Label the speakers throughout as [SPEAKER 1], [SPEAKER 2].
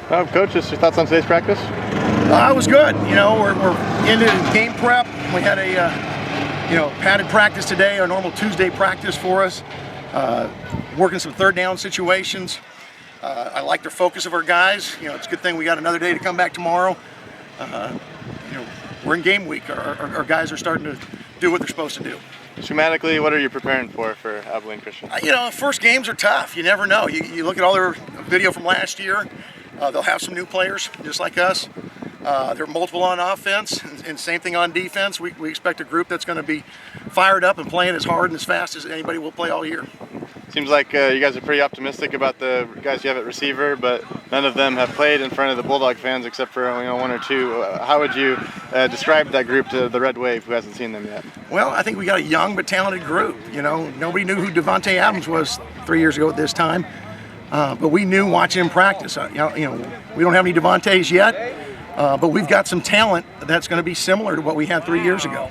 [SPEAKER 1] Coach, just your thoughts on today's practice?
[SPEAKER 2] It was good. You know, we're into game prep. We had a padded practice today, our normal Tuesday practice for us. Working some third down situations. I like the focus of our guys. You know, it's a good thing we got another day to come back tomorrow. We're in game week. Our guys are starting to do what they're supposed to do.
[SPEAKER 1] Schematically, what are you preparing for Abilene Christian?
[SPEAKER 2] First games are tough. You never know. You look at all their video from last year. They'll have some new players, just like us. They're multiple on offense, and same thing on defense. We expect a group that's going to be fired up and playing as hard and as fast as anybody will play all year.
[SPEAKER 1] Seems like you guys are pretty optimistic about the guys you have at receiver, but none of them have played in front of the Bulldog fans except for one or two. How would you describe that group to the Red Wave who hasn't seen them yet?
[SPEAKER 2] Well, I think we got a young but talented group. You know, nobody knew who Devontae Adams was 3 years ago at this time, but we knew watching him practice. We don't have any Devontaes yet, but we've got some talent that's going to be similar to what we had 3 years ago.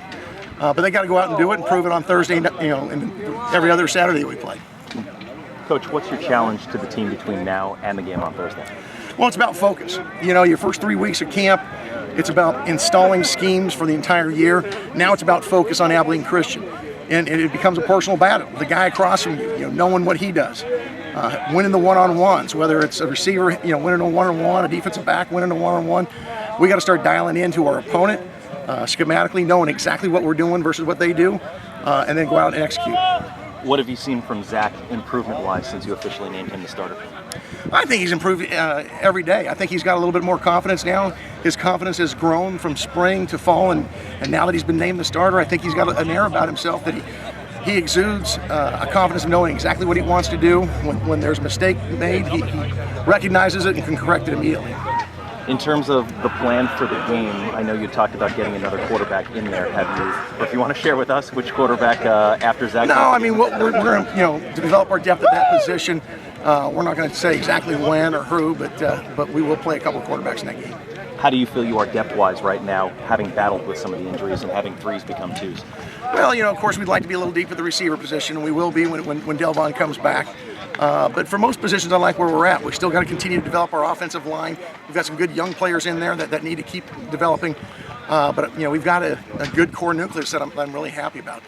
[SPEAKER 2] But they got to go out and do it and prove it on Thursday, and every other Saturday we play.
[SPEAKER 3] Coach, what's your challenge to the team between now and the game on Thursday?
[SPEAKER 2] Well, it's about focus. You know, your first 3 weeks of camp, it's about installing schemes for the entire year. Now it's about focus on Abilene Christian. And it becomes a personal battle. The guy across from you, knowing what he does. Winning the one-on-ones, whether it's a receiver, winning a one-on-one, a defensive back winning a one-on-one. We got to start dialing into our opponent, schematically, knowing exactly what we're doing versus what they do, and then go out and execute.
[SPEAKER 3] What have you seen from Zach improvement-wise since you officially named him the starter?
[SPEAKER 2] I think he's improved every day. I think he's got a little bit more confidence now. His confidence has grown from spring to fall, and now that he's been named the starter, I think he's got an air about himself that he exudes a confidence of knowing exactly what he wants to do. When there's a mistake made, he recognizes it and can correct it immediately.
[SPEAKER 3] In terms of the plan for the game, I know you talked about getting another quarterback in there. Or if you want to share with us which quarterback after Zach?
[SPEAKER 2] No, I mean we're going to develop our depth at that position. We're not going to say exactly when or who, but we will play a couple of quarterbacks in that game.
[SPEAKER 3] How do you feel you are depth-wise right now, having battled with some of the injuries and having threes become twos?
[SPEAKER 2] Well, of course, we'd like to be a little deep at the receiver position, and we will be when Delvon comes back. But for most positions, I like where we're at. We still got to continue to develop our offensive line. We've got some good young players in there that need to keep developing. But we've got a good core nucleus that I'm really happy about.